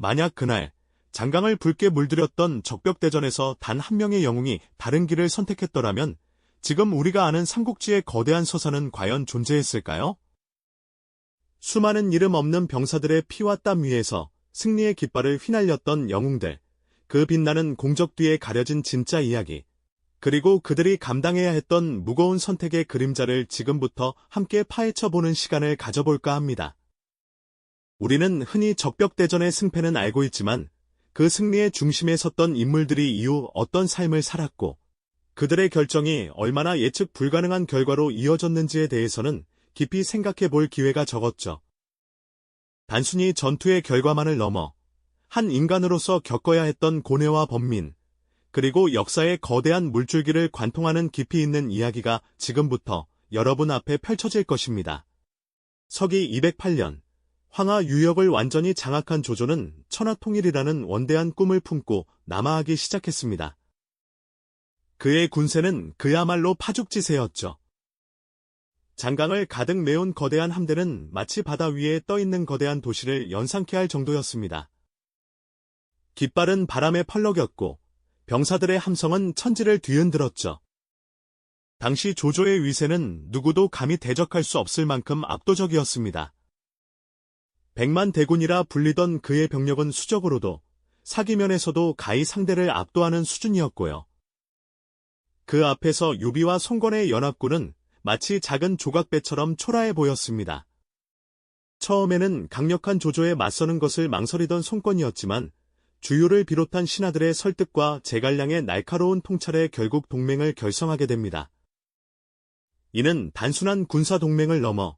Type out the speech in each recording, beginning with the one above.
만약 그날 장강을 붉게 물들였던 적벽대전에서 단 한 명의 영웅이 다른 길을 선택했더라면 지금 우리가 아는 삼국지의 거대한 서사는 과연 존재했을까요? 수많은 이름 없는 병사들의 피와 땀 위에서 승리의 깃발을 휘날렸던 영웅들, 그 빛나는 공적 뒤에 가려진 진짜 이야기, 그리고 그들이 감당해야 했던 무거운 선택의 그림자를 지금부터 함께 파헤쳐보는 시간을 가져볼까 합니다. 우리는 흔히 적벽대전의 승패는 알고 있지만 그 승리의 중심에 섰던 인물들이 이후 어떤 삶을 살았고 그들의 결정이 얼마나 예측 불가능한 결과로 이어졌는지에 대해서는 깊이 생각해 볼 기회가 적었죠. 단순히 전투의 결과만을 넘어 한 인간으로서 겪어야 했던 고뇌와 번민, 그리고 역사의 거대한 물줄기를 관통하는 깊이 있는 이야기가 지금부터 여러분 앞에 펼쳐질 것입니다. 서기 208년, 황하 유역을 완전히 장악한 조조는 천하통일이라는 원대한 꿈을 품고 남하하기 시작했습니다. 그의 군세는 그야말로 파죽지세였죠. 장강을 가득 메운 거대한 함대는 마치 바다 위에 떠있는 거대한 도시를 연상케 할 정도였습니다. 깃발은 바람에 펄럭였고 병사들의 함성은 천지를 뒤흔들었죠. 당시 조조의 위세는 누구도 감히 대적할 수 없을 만큼 압도적이었습니다. 100만 대군이라 불리던 그의 병력은 수적으로도 사기면에서도 가히 상대를 압도하는 수준이었고요. 그 앞에서 유비와 송건의 연합군은 마치 작은 조각배처럼 초라해 보였습니다. 처음에는 강력한 조조에 맞서는 것을 망설이던 송건이었지만 주유를 비롯한 신하들의 설득과 제갈량의 날카로운 통찰에 결국 동맹을 결성하게 됩니다. 이는 단순한 군사 동맹을 넘어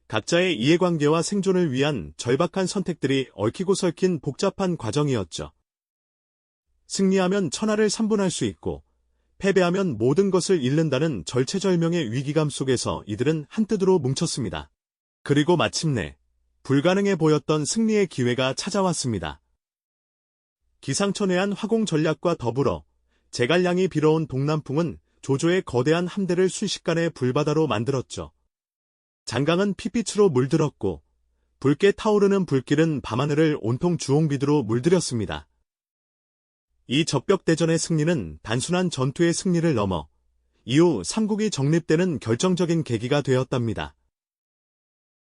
각자의 이해관계와 생존을 위한 절박한 선택들이 얽히고 설킨 복잡한 과정이었죠. 승리하면 천하를 삼분할 수 있고 패배하면 모든 것을 잃는다는 절체절명의 위기감 속에서 이들은 한뜻으로 뭉쳤습니다. 그리고 마침내 불가능해 보였던 승리의 기회가 찾아왔습니다. 기상천외한 화공 전략과 더불어 제갈량이 빌어온 동남풍은 조조의 거대한 함대를 순식간에 불바다로 만들었죠. 장강은 핏빛으로 물들었고 붉게 타오르는 불길은 밤하늘을 온통 주홍빛으로 물들였습니다. 이 적벽대전의 승리는 단순한 전투의 승리를 넘어 이후 삼국이 정립되는 결정적인 계기가 되었답니다.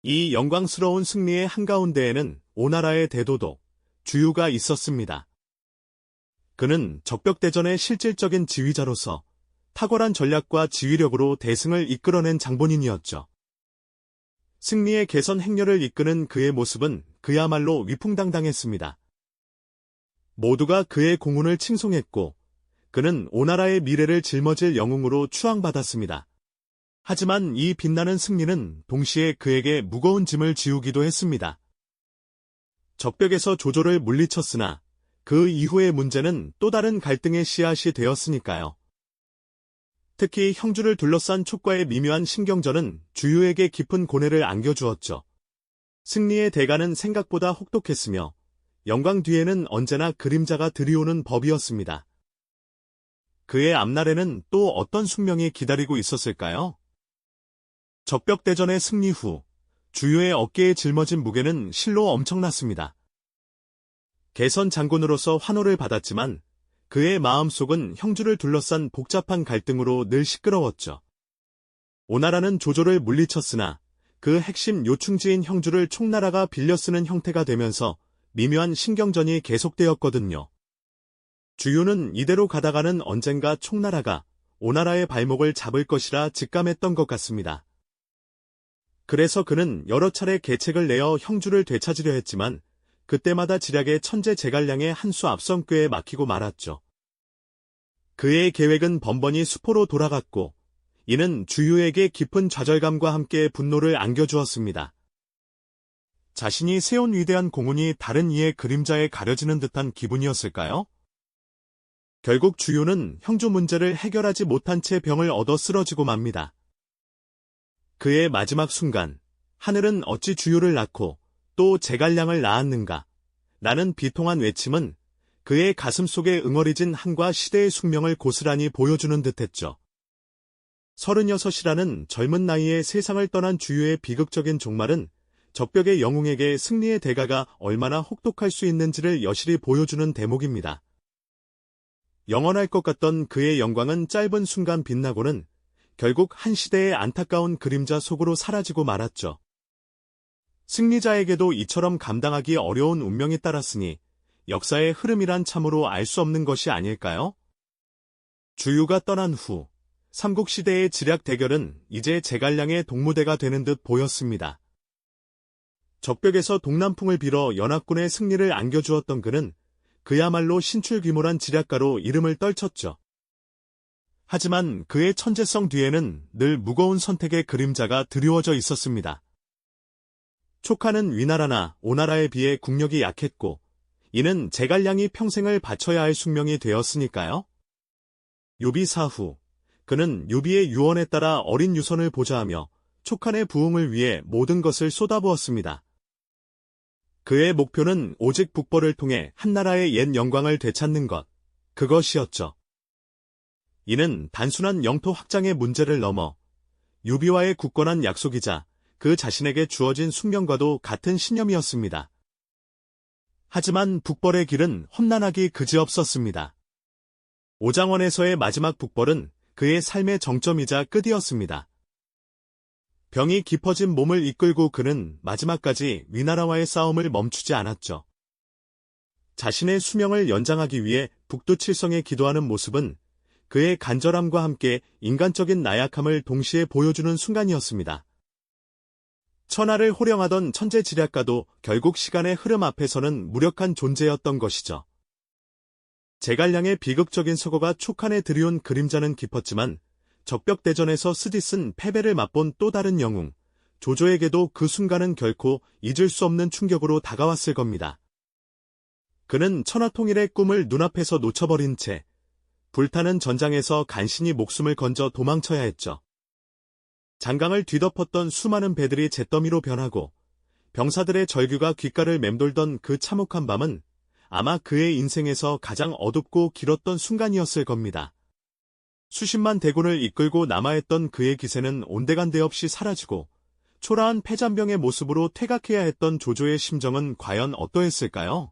이 영광스러운 승리의 한가운데에는 오나라의 대도독, 주유가 있었습니다. 그는 적벽대전의 실질적인 지휘자로서 탁월한 전략과 지휘력으로 대승을 이끌어낸 장본인이었죠. 승리의 개선 행렬을 이끄는 그의 모습은 그야말로 위풍당당했습니다. 모두가 그의 공훈을 칭송했고 그는 오나라의 미래를 짊어질 영웅으로 추앙받았습니다. 하지만 이 빛나는 승리는 동시에 그에게 무거운 짐을 지우기도 했습니다. 적벽에서 조조를 물리쳤으나 그 이후의 문제는 또 다른 갈등의 씨앗이 되었으니까요. 특히 형주를 둘러싼 촉과의 미묘한 신경전은 주유에게 깊은 고뇌를 안겨주었죠. 승리의 대가는 생각보다 혹독했으며 영광 뒤에는 언제나 그림자가 들이오는 법이었습니다. 그의 앞날에는 또 어떤 숙명이 기다리고 있었을까요? 적벽대전의 승리 후 주유의 어깨에 짊어진 무게는 실로 엄청났습니다. 개선 장군으로서 환호를 받았지만 그의 마음속은 형주를 둘러싼 복잡한 갈등으로 늘 시끄러웠죠. 오나라는 조조를 물리쳤으나 그 핵심 요충지인 형주를 총나라가 빌려 쓰는 형태가 되면서 미묘한 신경전이 계속되었거든요. 주유는 이대로 가다가는 언젠가 총나라가 오나라의 발목을 잡을 것이라 직감했던 것 같습니다. 그래서 그는 여러 차례 계책을 내어 형주를 되찾으려 했지만 그때마다 지략의 천재 제갈량의 한 수 앞선 꾀에 막히고 말았죠. 그의 계획은 번번이 수포로 돌아갔고 이는 주유에게 깊은 좌절감과 함께 분노를 안겨주었습니다. 자신이 세운 위대한 공훈이 다른 이의 그림자에 가려지는 듯한 기분이었을까요? 결국 주유는 형주 문제를 해결하지 못한 채 병을 얻어 쓰러지고 맙니다. 그의 마지막 순간, 하늘은 어찌 주유를 낳고 또 제갈량을 낳았는가? 라는 비통한 외침은 그의 가슴 속에 응어리진 한과 시대의 숙명을 고스란히 보여주는 듯했죠. 36이라는 젊은 나이에 세상을 떠난 주유의 비극적인 종말은 적벽의 영웅에게 승리의 대가가 얼마나 혹독할 수 있는지를 여실히 보여주는 대목입니다. 영원할 것 같던 그의 영광은 짧은 순간 빛나고는 결국 한 시대의 안타까운 그림자 속으로 사라지고 말았죠. 승리자에게도 이처럼 감당하기 어려운 운명이 따랐으니 역사의 흐름이란 참으로 알 수 없는 것이 아닐까요? 주유가 떠난 후 삼국시대의 지략 대결은 이제 제갈량의 동무대가 되는 듯 보였습니다. 적벽에서 동남풍을 빌어 연합군의 승리를 안겨주었던 그는 그야말로 신출귀몰한 지략가로 이름을 떨쳤죠. 하지만 그의 천재성 뒤에는 늘 무거운 선택의 그림자가 드리워져 있었습니다. 촉하는 위나라나 오나라에 비해 국력이 약했고 이는 제갈량이 평생을 바쳐야 할 숙명이 되었으니까요. 유비 사후, 그는 유비의 유언에 따라 어린 유선을 보좌하며 촉한의 부흥을 위해 모든 것을 쏟아부었습니다. 그의 목표는 오직 북벌을 통해 한나라의 옛 영광을 되찾는 것, 그것이었죠. 이는 단순한 영토 확장의 문제를 넘어 유비와의 굳건한 약속이자 그 자신에게 주어진 숙명과도 같은 신념이었습니다. 하지만 북벌의 길은 험난하기 그지없었습니다. 오장원에서의 마지막 북벌은 그의 삶의 정점이자 끝이었습니다. 병이 깊어진 몸을 이끌고 그는 마지막까지 위나라와의 싸움을 멈추지 않았죠. 자신의 수명을 연장하기 위해 북두칠성에 기도하는 모습은 그의 간절함과 함께 인간적인 나약함을 동시에 보여주는 순간이었습니다. 천하를 호령하던 천재 지략가도 결국 시간의 흐름 앞에서는 무력한 존재였던 것이죠. 제갈량의 비극적인 서거가 촉한에 들이온 그림자는 깊었지만 적벽대전에서 스디쓴 패배를 맛본 또 다른 영웅, 조조에게도 그 순간은 결코 잊을 수 없는 충격으로 다가왔을 겁니다. 그는 천하통일의 꿈을 눈앞에서 놓쳐버린 채 불타는 전장에서 간신히 목숨을 건져 도망쳐야 했죠. 장강을 뒤덮었던 수많은 배들이 잿더미로 변하고 병사들의 절규가 귓가를 맴돌던 그 참혹한 밤은 아마 그의 인생에서 가장 어둡고 길었던 순간이었을 겁니다. 수십만 대군을 이끌고 남아했던 그의 기세는 온데간데 없이 사라지고 초라한 패잔병의 모습으로 퇴각해야 했던 조조의 심정은 과연 어떠했을까요?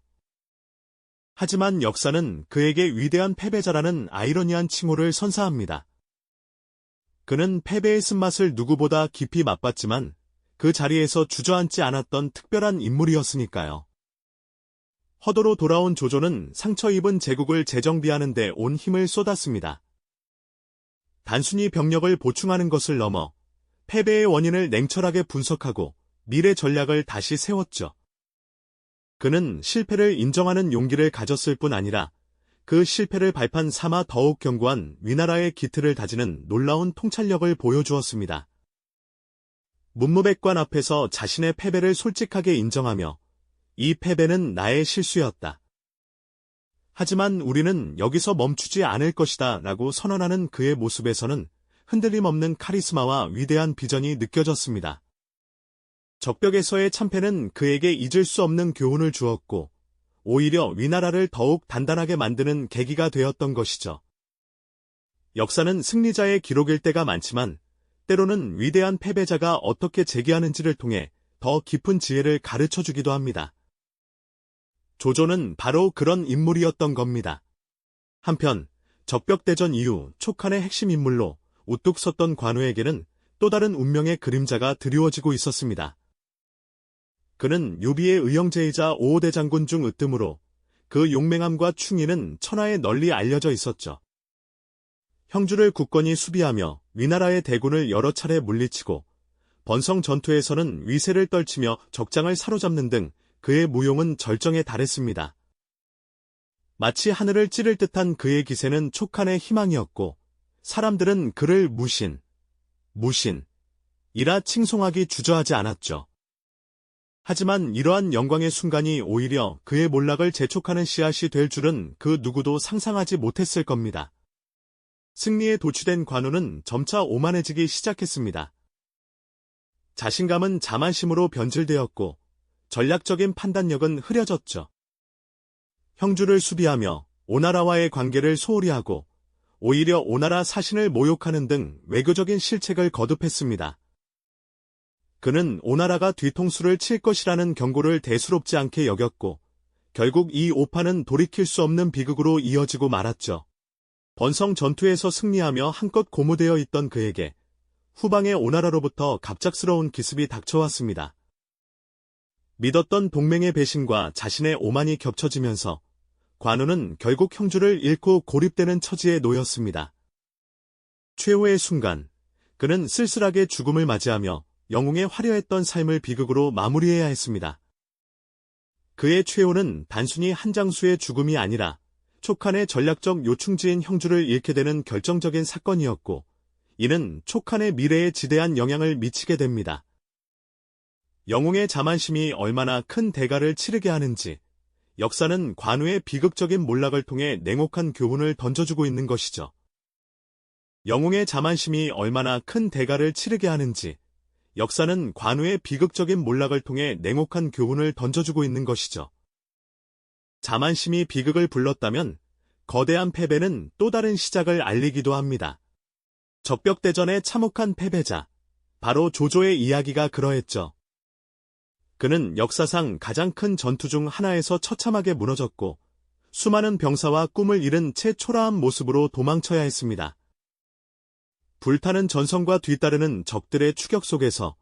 하지만 역사는 그에게 위대한 패배자라는 아이러니한 칭호를 선사합니다. 그는 패배의 쓴맛을 누구보다 깊이 맛봤지만 그 자리에서 주저앉지 않았던 특별한 인물이었으니까요. 허도로 돌아온 조조는 상처 입은 제국을 재정비하는 데 온 힘을 쏟았습니다. 단순히 병력을 보충하는 것을 넘어 패배의 원인을 냉철하게 분석하고 미래 전략을 다시 세웠죠. 그는 실패를 인정하는 용기를 가졌을 뿐 아니라 그 실패를 발판 삼아 더욱 견고한 위나라의 기틀을 다지는 놀라운 통찰력을 보여주었습니다. 문무백관 앞에서 자신의 패배를 솔직하게 인정하며 이 패배는 나의 실수였다. 하지만 우리는 여기서 멈추지 않을 것이다 라고 선언하는 그의 모습에서는 흔들림 없는 카리스마와 위대한 비전이 느껴졌습니다. 적벽에서의 참패는 그에게 잊을 수 없는 교훈을 주었고 오히려 위나라를 더욱 단단하게 만드는 계기가 되었던 것이죠. 역사는 승리자의 기록일 때가 많지만 때로는 위대한 패배자가 어떻게 재기하는지를 통해 더 깊은 지혜를 가르쳐주기도 합니다. 조조는 바로 그런 인물이었던 겁니다. 한편 적벽대전 이후 촉한의 핵심 인물로 우뚝 섰던 관우에게는 또 다른 운명의 그림자가 드리워지고 있었습니다. 그는 유비의 의형제이자 5대 장군 중 으뜸으로 그 용맹함과 충의는 천하에 널리 알려져 있었죠. 형주를 굳건히 수비하며 위나라의 대군을 여러 차례 물리치고 번성 전투에서는 위세를 떨치며 적장을 사로잡는 등 그의 무용은 절정에 달했습니다. 마치 하늘을 찌를 듯한 그의 기세는 촉한의 희망이었고 사람들은 그를 무신이라 칭송하기 주저하지 않았죠. 하지만 이러한 영광의 순간이 오히려 그의 몰락을 재촉하는 씨앗이 될 줄은 그 누구도 상상하지 못했을 겁니다. 승리에 도취된 관우는 점차 오만해지기 시작했습니다. 자신감은 자만심으로 변질되었고 전략적인 판단력은 흐려졌죠. 형주를 수비하며 오나라와의 관계를 소홀히 하고 오히려 오나라 사신을 모욕하는 등 외교적인 실책을 거듭했습니다. 그는 오나라가 뒤통수를 칠 것이라는 경고를 대수롭지 않게 여겼고 결국 이 오판은 돌이킬 수 없는 비극으로 이어지고 말았죠. 번성 전투에서 승리하며 한껏 고무되어 있던 그에게 후방의 오나라로부터 갑작스러운 기습이 닥쳐왔습니다. 믿었던 동맹의 배신과 자신의 오만이 겹쳐지면서 관우는 결국 형주를 잃고 고립되는 처지에 놓였습니다. 최후의 순간, 그는 쓸쓸하게 죽음을 맞이하며 영웅의 화려했던 삶을 비극으로 마무리해야 했습니다. 그의 최후는 단순히 한 장수의 죽음이 아니라 촉한의 전략적 요충지인 형주를 잃게 되는 결정적인 사건이었고, 이는 촉한의 미래에 지대한 영향을 미치게 됩니다. 영웅의 자만심이 얼마나 큰 대가를 치르게 하는지, 역사는 관우의 비극적인 몰락을 통해 냉혹한 교훈을 던져주고 있는 것이죠. 영웅의 자만심이 얼마나 큰 대가를 치르게 하는지, 역사는 관우의 비극적인 몰락을 통해 냉혹한 교훈을 던져주고 있는 것이죠. 자만심이 비극을 불렀다면 거대한 패배는 또 다른 시작을 알리기도 합니다. 적벽대전의 참혹한 패배자, 바로 조조의 이야기가 그러했죠. 그는 역사상 가장 큰 전투 중 하나에서 처참하게 무너졌고 수많은 병사와 꿈을 잃은 채 초라한 모습으로 도망쳐야 했습니다. 불타는 전성과 뒤따르는 적들의 추격 속에서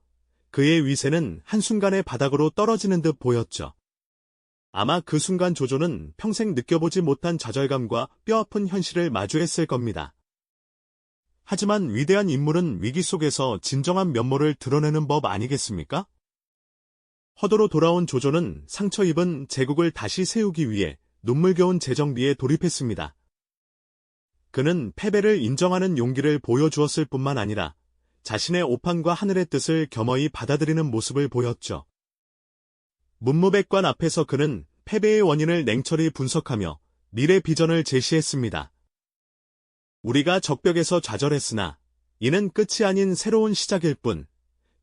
그의 위세는 한순간에 바닥으로 떨어지는 듯 보였죠. 아마 그 순간 조조는 평생 느껴보지 못한 좌절감과 뼈아픈 현실을 마주했을 겁니다. 하지만 위대한 인물은 위기 속에서 진정한 면모를 드러내는 법 아니겠습니까? 허도로 돌아온 조조는 상처 입은 제국을 다시 세우기 위해 눈물겨운 재정비에 돌입했습니다. 그는 패배를 인정하는 용기를 보여주었을 뿐만 아니라 자신의 오판과 하늘의 뜻을 겸허히 받아들이는 모습을 보였죠. 문무백관 앞에서 그는 패배의 원인을 냉철히 분석하며 미래 비전을 제시했습니다. 우리가 적벽에서 좌절했으나 이는 끝이 아닌 새로운 시작일 뿐,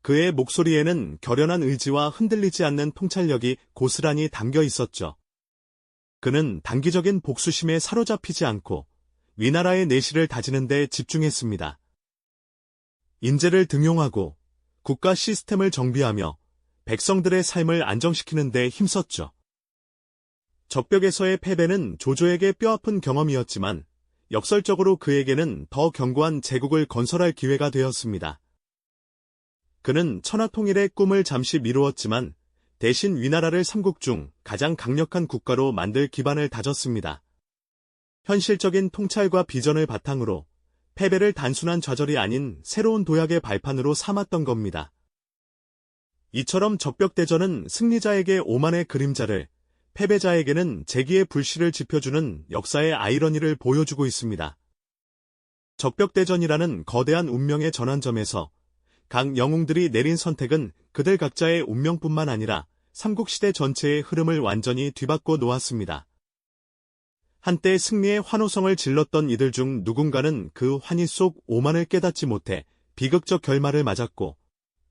그의 목소리에는 결연한 의지와 흔들리지 않는 통찰력이 고스란히 담겨 있었죠. 그는 단기적인 복수심에 사로잡히지 않고 위나라의 내실을 다지는 데 집중했습니다. 인재를 등용하고 국가 시스템을 정비하며 백성들의 삶을 안정시키는 데 힘썼죠. 적벽에서의 패배는 조조에게 뼈아픈 경험이었지만 역설적으로 그에게는 더 견고한 제국을 건설할 기회가 되었습니다. 그는 천하통일의 꿈을 잠시 미루었지만 대신 위나라를 삼국 중 가장 강력한 국가로 만들 기반을 다졌습니다. 현실적인 통찰과 비전을 바탕으로 패배를 단순한 좌절이 아닌 새로운 도약의 발판으로 삼았던 겁니다. 이처럼 적벽대전은 승리자에게 오만의 그림자를, 패배자에게는 재기의 불씨를 지펴주는 역사의 아이러니를 보여주고 있습니다. 적벽대전이라는 거대한 운명의 전환점에서 각 영웅들이 내린 선택은 그들 각자의 운명뿐만 아니라 삼국시대 전체의 흐름을 완전히 뒤바꿔 놓았습니다. 한때 승리의 환호성을 질렀던 이들 중 누군가는 그 환희 속 오만을 깨닫지 못해 비극적 결말을 맞았고,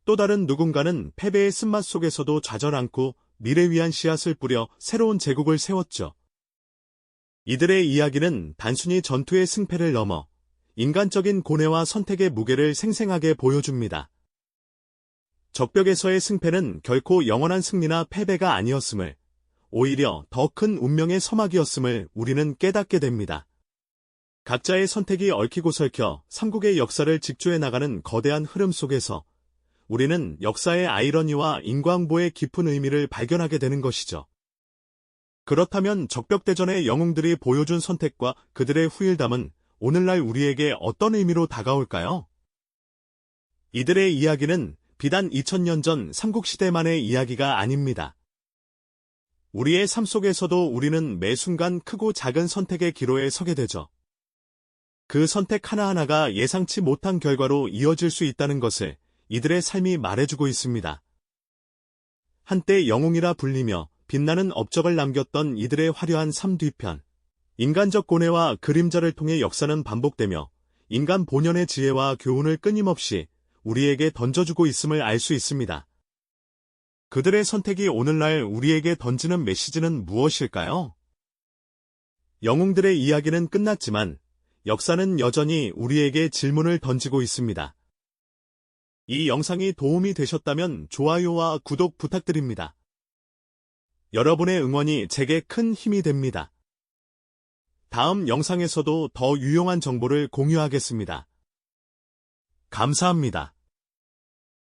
또 다른 누군가는 패배의 쓴맛 속에서도 좌절 않고 미래 위한 씨앗을 뿌려 새로운 제국을 세웠죠. 이들의 이야기는 단순히 전투의 승패를 넘어 인간적인 고뇌와 선택의 무게를 생생하게 보여줍니다. 적벽에서의 승패는 결코 영원한 승리나 패배가 아니었음을, 오히려 더 큰 운명의 서막이었음을 우리는 깨닫게 됩니다. 각자의 선택이 얽히고 설켜 삼국의 역사를 직조해 나가는 거대한 흐름 속에서 우리는 역사의 아이러니와 인과응보의 깊은 의미를 발견하게 되는 것이죠. 그렇다면 적벽대전의 영웅들이 보여준 선택과 그들의 후일담은 오늘날 우리에게 어떤 의미로 다가올까요? 이들의 이야기는 비단 2000년 전 삼국시대만의 이야기가 아닙니다. 우리의 삶 속에서도 우리는 매 순간 크고 작은 선택의 기로에 서게 되죠. 그 선택 하나하나가 예상치 못한 결과로 이어질 수 있다는 것을 이들의 삶이 말해주고 있습니다. 한때 영웅이라 불리며 빛나는 업적을 남겼던 이들의 화려한 삶 뒤편, 인간적 고뇌와 그림자를 통해 역사는 반복되며 인간 본연의 지혜와 교훈을 끊임없이 우리에게 던져주고 있음을 알 수 있습니다. 그들의 선택이 오늘날 우리에게 던지는 메시지는 무엇일까요? 영웅들의 이야기는 끝났지만 역사는 여전히 우리에게 질문을 던지고 있습니다. 이 영상이 도움이 되셨다면 좋아요와 구독 부탁드립니다. 여러분의 응원이 제게 큰 힘이 됩니다. 다음 영상에서도 더 유용한 정보를 공유하겠습니다. 감사합니다.